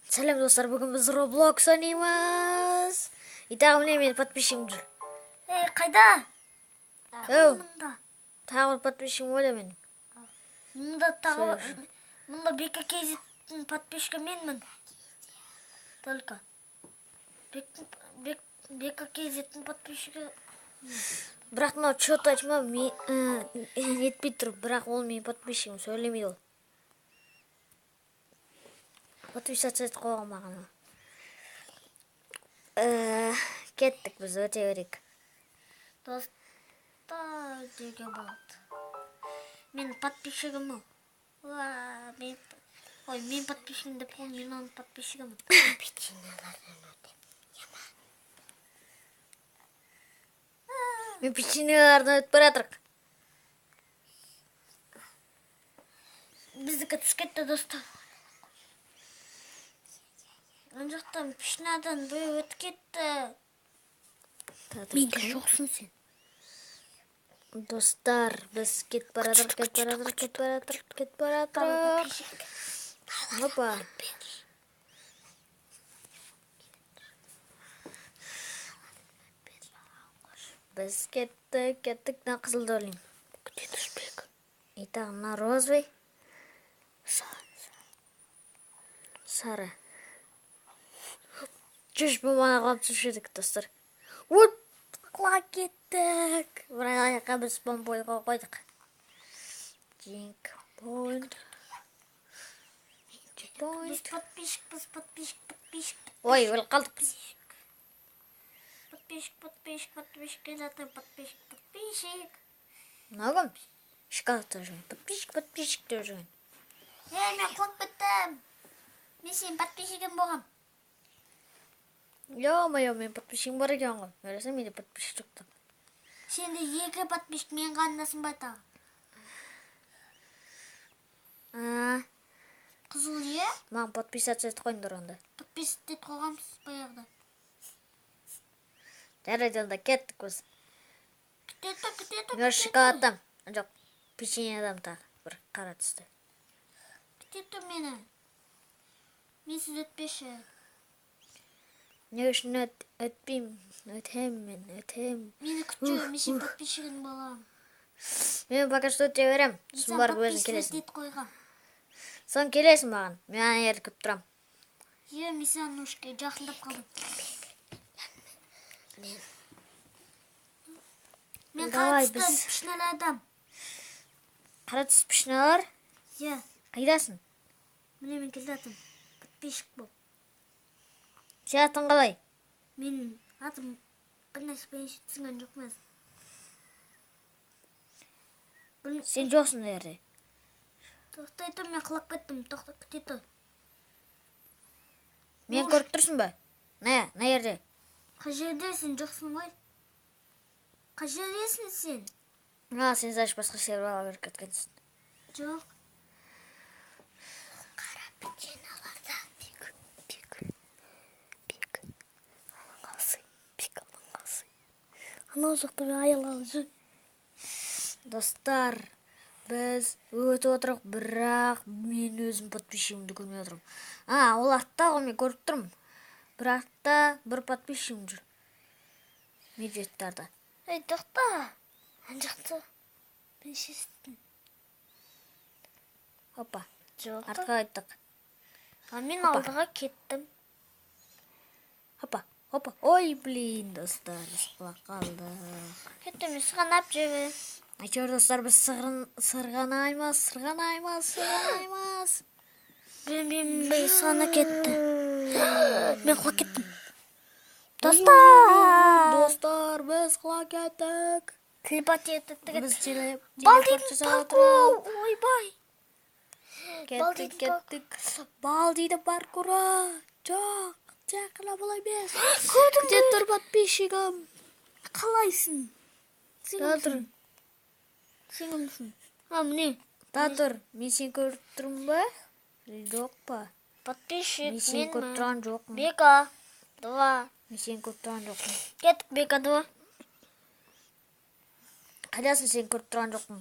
Selam dostlar, bugün biz Roblox oynuyoruz. İtağım ne benim подписчигim жүр. Қайда? Yo, Мында. тағы подписчигим öyle benim. Мында тағы Слышь. мында Бека Кезеттің подписчигі менмін. Только. Бека Кезеттің подписчигі. Бірақ мынау что-то айтма нетпей тұр, бірақ ол менің подписчигим сөйлемейді ол. Подписаться етіп қойған маған. Кеттік біз өте берейік. Достар деге болады. Мен подписчигім ол. Ой, мен подписчигім деп қойын, мен оның подписчигімін. Мен печеньелерден өтіп бара жатырық. Біздікі түсіп кетті достар. Ан жақтан пішнадан бөй өтіп кетті. Менде жоқсың сен. Достар, біз кетіп бара жатырық. Опа. Біз кеттік, мына қызылды ойлаймын. Где түспек? Итак, мына розовый. Сары. Жүз болмана қалып жүруші едік, достар. Вот, құлап кеттік. Бірақ аяққа біз бомбойға қойдық. Джинк, point. Біз подписчик. Ой, өліп қалдық біз. Подписчик, келетін подписчик. Много? Шкафта жүрген. Подписчик деп жүрген. Мен құлап біттім. Мен сен подписчигім болғам. Ё-моё, мен подписчигім бар екен ғой. Көресің, менде подписчик жоқ. Сенде екі подписчик, мен қандасың ба тағы? Қызыл е? Маған подписаться етіп қойыңдар онда. Подписчик деп қойғамыз баяғыда. Жарайды, онда кеттік біз. Күтеді. Мен шоколадтам. Жоқ, печеньедам тағы. Бір қара түсті. Күтеді мені. Мен сіз өтпеші. Не үшін өтпеймін? Өтем. Мені күтті, мен сен подписчигін болам. Мен пока что өте берем. Сосын барып өзің келесің. Подписчик қойғам. Соң келесің маған. Мен ана жерді күтіп тұрам. Мен саған ұшке жақындап қалдым. Мен Давай, қара түстен біз. пішінәлі адам. Қара түс пішіналар. Е, Қайдасың? міне мен келдім. Подписчик бол. Сен атың қалай? Мен атым қанашпен түсінген жоқ мен. Сен жоқсың ол жерде. Тоқтайды, мен құлап кеттім. Тоқта, күтеді. Мен көріп тұрсың ба? На жерде. Қай жердесің, жоқсың ғой? Қай жердесің сен? Сен значит басқа серверларға кіріп кеткенсің. Жоқ. Қара печеньеларда. Пик. Анау жақта аялалы жүр. Достар, біз өтіп отырық, бірақ мен өзім подписчигімді көрмей отырмын. Ол артта ғой, мен көріп тұрмын. Бірақ та бір подписчигім жүр. Медведтарда. Ей, тоқта. Ан жақта. Мен шестім. Опа, Жоқ. артқа қайттық. Мен алдыға кеттім. Опа. Ой, блин, достар, сұлақ қалдық. Кеттім, мен сығанап жебе. Әйтеуір достар, біз сырғанаймыз. Мен сығана кетті. Мен құлап кеттім. Достар, біз құлап кеттік. Телепатия Біз Балдидің телепорт жасап паркуры. отырмыз. Ойбай. Кеттік. Балдидің паркуры. Жоқ, жақына болай емес. Көрдім Где тұр подписчигім? Қалайсың? Татыр. Сен кімсің? Міне. Татыр, мен сен көріп тұрмын ба? Жоқ па? Подписчик Мен сен көріп тұрған жоқпын. Бека 2. Мен сен көріп тұрған жоқпын. Кеттік Бека 2. Қайдасың, сен көріп тұрған жоқпын.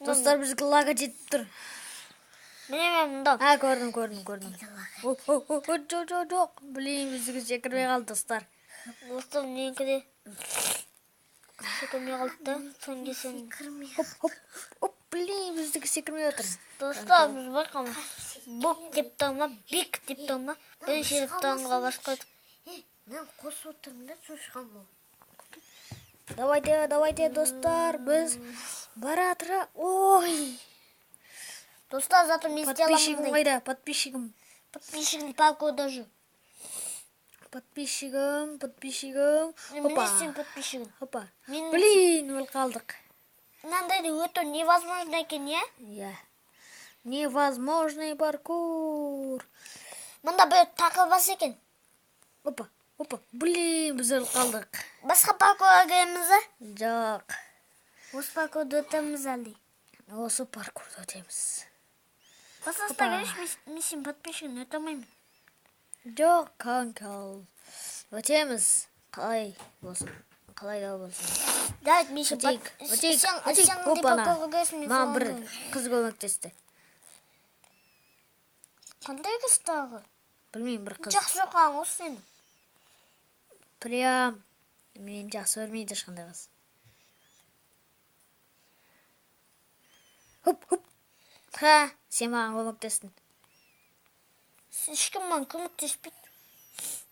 Достар, бізге лага жетіп тұр. Мен мында. Көрдім. Жоқ. Блин, біздігі секірмей қалды, достар. Достар, менікі секірмей қалды да. Сонге сен. Блин, біздігі секірмей отыр. Достар, біз байқамыз. Бұк деп таңма, бик деп таңма. Бірінші деп таңға басқа. Мен қосып отырмын да, шошқан бұл. Давайте, достар, біз баратыра. Ой, Достар, зато мен істей подписчигім аламын. қайда? Подписчигім. Подписчигім паркурда жүр. Подписчигім. Міне сен подписчигім. Опа. Мен Блин, өл қалдық. мынандай өте невозможно екен, е? Я. Невозможный паркур. Мында бір тақылбас екен. Опа. Блин, біз өл қалдық. Басқа паркурға кіреміз, а? Жоқ. Осы паркурда өтеміз әлде. Осы паркурды өтеміз. Басқаста кереш, мен сен подписчигін өте алмаймын. Жоқ, канкал. Өтеміз. Қалай болсын. Давид, мен сен Өтейік. сен Опана. паркурға кересің, мен Маған бір соған. қыз көмектесті. Қандай қыстағы? Білмеймін, бір қыз. Жақсы жоққан осы сені. Прям. Мен жақсы өрмейді ешқандай қыз. Хоп. Ха, сен маған көмектестің. Ешкім маған көмектеспейді.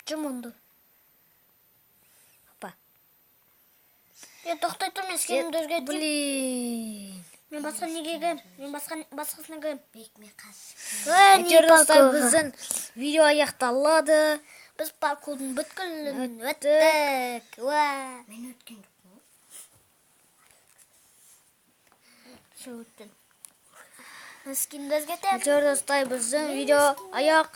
Жаманды. Опа. Тоқтай тұр, мен скенімді өзгертейін. Блин. Мен басқа неге кірем? Мен басқасына кірем. Бекме қас. Достар, біздің видео аяқталады. Біз паркурдың бүткілін Өттік. өттік. Мен өткен жоқпын. Өттің. Скенімді өзгертемін. Достар, біздің видео аяқ.